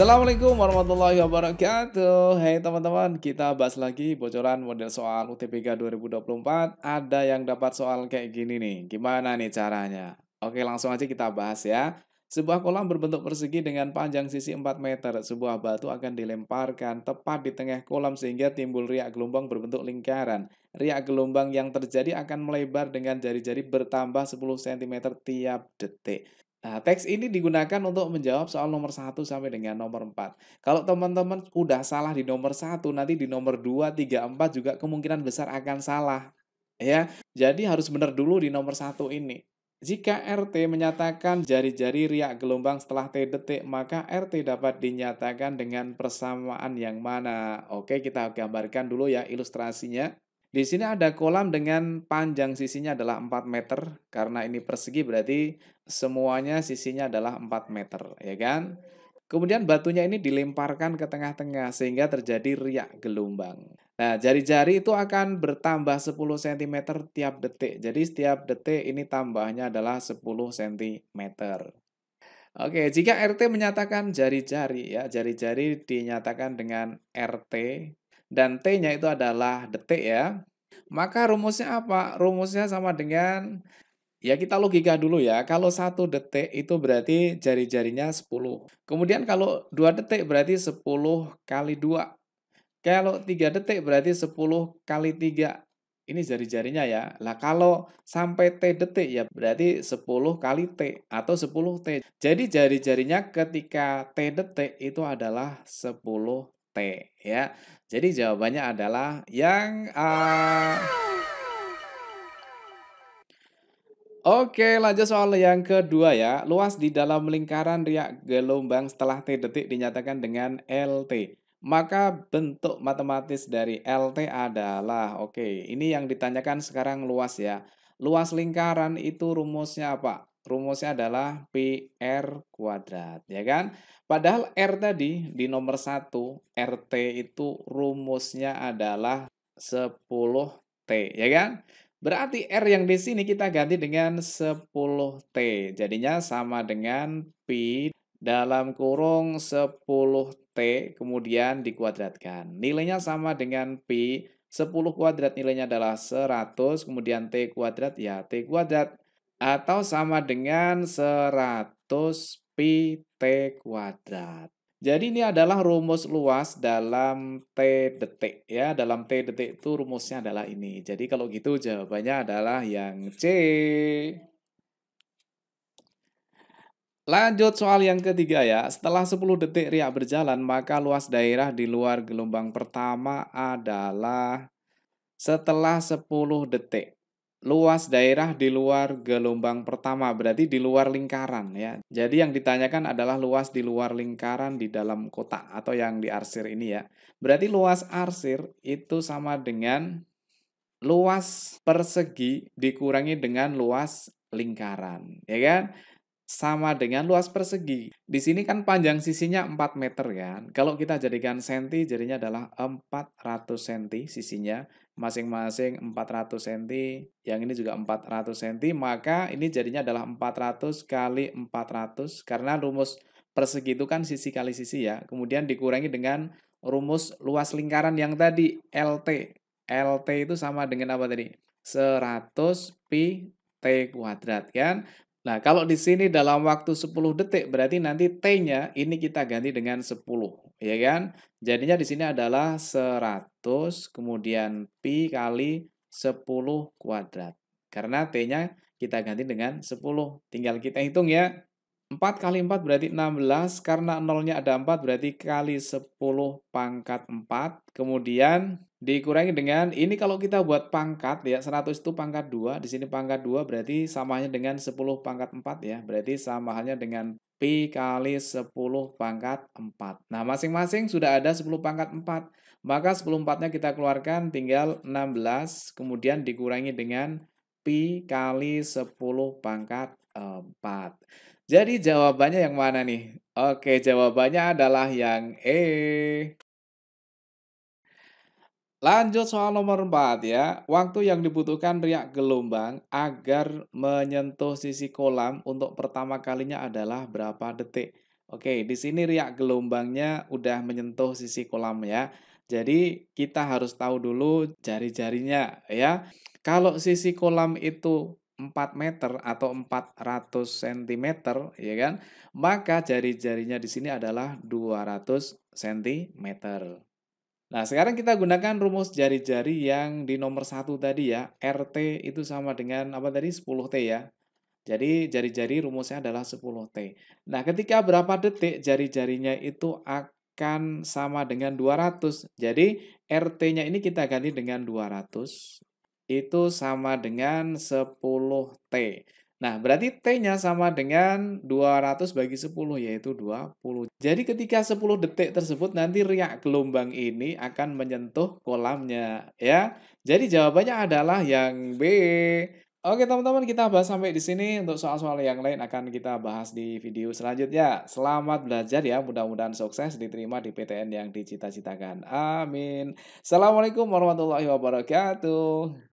Assalamualaikum warahmatullahi wabarakatuh. Hai teman-teman, kita bahas lagi bocoran model soal UTBK 2024. Ada yang dapat soal kayak gini nih. Gimana nih caranya? Oke, langsung aja kita bahas ya. Sebuah kolam berbentuk persegi dengan panjang sisi 4 meter. Sebuah batu akan dilemparkan tepat di tengah kolam sehingga timbul riak gelombang berbentuk lingkaran. Riak gelombang yang terjadi akan melebar dengan jari-jari bertambah 10 cm tiap detik. Nah, teks ini digunakan untuk menjawab soal nomor 1 sampai dengan nomor 4. Kalau teman-teman udah salah di nomor 1, nanti di nomor 2, 3, 4 juga kemungkinan besar akan salah. Ya, jadi harus benar dulu di nomor 1 ini. Jika RT menyatakan jari-jari riak gelombang setelah T detik, maka RT dapat dinyatakan dengan persamaan yang mana? Oke, kita gambarkan dulu ya ilustrasinya. Di sini ada kolam dengan panjang sisinya adalah 4 meter, karena ini persegi berarti semuanya sisinya adalah 4 meter, ya kan? Kemudian batunya ini dilemparkan ke tengah-tengah sehingga terjadi riak gelombang. Nah, jari-jari itu akan bertambah 10 cm tiap detik. Jadi setiap detik ini tambahnya adalah 10 cm. Oke, jika RT menyatakan jari-jari ya, jari-jari dinyatakan dengan RT dan T-nya itu adalah detik ya. Maka rumusnya apa? Rumusnya sama dengan ya kita logika dulu ya. Kalau 1 detik itu berarti jari-jarinya 10. Kemudian kalau 2 detik berarti 10 kali 2. Kalau 3 detik berarti 10 kali 3. Ini jari-jarinya ya. Lah kalau sampai T detik ya berarti 10 kali T atau 10 T. Jadi jari-jarinya ketika T detik itu adalah 10 T ya. Jadi jawabannya adalah yang A. Oke, lanjut soal yang kedua ya. Luas di dalam lingkaran riak gelombang setelah T detik dinyatakan dengan LT. Maka bentuk matematis dari LT adalah, oke, ini yang ditanyakan sekarang luas ya. Luas lingkaran itu rumusnya apa? Rumusnya adalah PR kuadrat, ya kan? Padahal R tadi di nomor 1, RT itu rumusnya adalah 10T, ya kan? Berarti R yang di sini kita ganti dengan 10T. Jadinya sama dengan pi dalam kurung 10T kemudian dikuadratkan. Nilainya sama dengan pi 10 kuadrat nilainya adalah 100, kemudian T kuadrat ya T kuadrat. Atau sama dengan 100 pi T kuadrat. Jadi ini adalah rumus luas dalam T detik ya. Dalam T detik itu rumusnya adalah ini. Jadi kalau gitu jawabannya adalah yang C. Lanjut soal yang ketiga ya. Setelah 10 detik riak berjalan, maka luas daerah di luar gelombang pertama adalah setelah 10 detik. Luas daerah di luar gelombang pertama, berarti di luar lingkaran ya. Jadi yang ditanyakan adalah luas di luar lingkaran di dalam kotak atau yang diarsir ini ya. Berarti luas arsir itu sama dengan luas persegi dikurangi dengan luas lingkaran, ya kan? Sama dengan luas persegi. Di sini kan panjang sisinya 4 meter kan. Kalau kita jadikan senti, jadinya adalah 400 senti sisinya. Masing-masing 400 senti. Yang ini juga 400 senti. Maka ini jadinya adalah 400 kali 400. Karena rumus persegi itu kan sisi kali sisi ya. Kemudian dikurangi dengan rumus luas lingkaran yang tadi, LT. LT itu sama dengan apa tadi? 100 pi T kuadrat kan. Nah, kalau di sini dalam waktu 10 detik berarti nanti T-nya ini kita ganti dengan 10, ya kan? Jadinya di sini adalah 100 kemudian pi kali 10 kuadrat. Karena T-nya kita ganti dengan 10. Tinggal kita hitung ya. 4 kali 4 berarti 16, karena nolnya ada 4 berarti kali 10 pangkat 4, kemudian dikurangi dengan, ini kalau kita buat pangkat ya, 100 itu pangkat 2, di sini pangkat 2 berarti samanya dengan 10 pangkat 4 ya, berarti sama halnya dengan pi kali 10 pangkat 4. Nah, masing-masing sudah ada 10 pangkat 4, maka 10 empatnya kita keluarkan tinggal 16, kemudian dikurangi dengan pi kali 10 pangkat 4. Jadi jawabannya yang mana nih? Oke, jawabannya adalah yang E. Lanjut soal nomor 4 ya. Waktu yang dibutuhkan riak gelombang agar menyentuh sisi kolam untuk pertama kalinya adalah berapa detik? Oke, di sini riak gelombangnya udah menyentuh sisi kolam ya. Jadi kita harus tahu dulu jari-jarinya ya. Kalau sisi kolam itu 4 meter atau 400 sentimeter ya kan, maka jari-jarinya di sini adalah 200 sentimeter. Nah, sekarang kita gunakan rumus jari-jari yang di nomor satu tadi ya. RT itu sama dengan apa tadi? 10T ya. Jadi jari-jari rumusnya adalah 10T. Nah, ketika berapa detik jari-jarinya itu akan sama dengan 200. Jadi RT-nya ini kita ganti dengan 200. Itu sama dengan 10T. Nah, berarti T-nya sama dengan 200 bagi 10, yaitu 20. Jadi ketika 10 detik tersebut nanti riak gelombang ini akan menyentuh kolamnya ya. Jadi jawabannya adalah yang B. Oke teman-teman, kita bahas sampai di sini. Untuk soal-soal yang lain akan kita bahas di video selanjutnya. Selamat belajar ya, mudah-mudahan sukses diterima di PTN yang dicita-citakan. Amin. Assalamualaikum warahmatullahi wabarakatuh.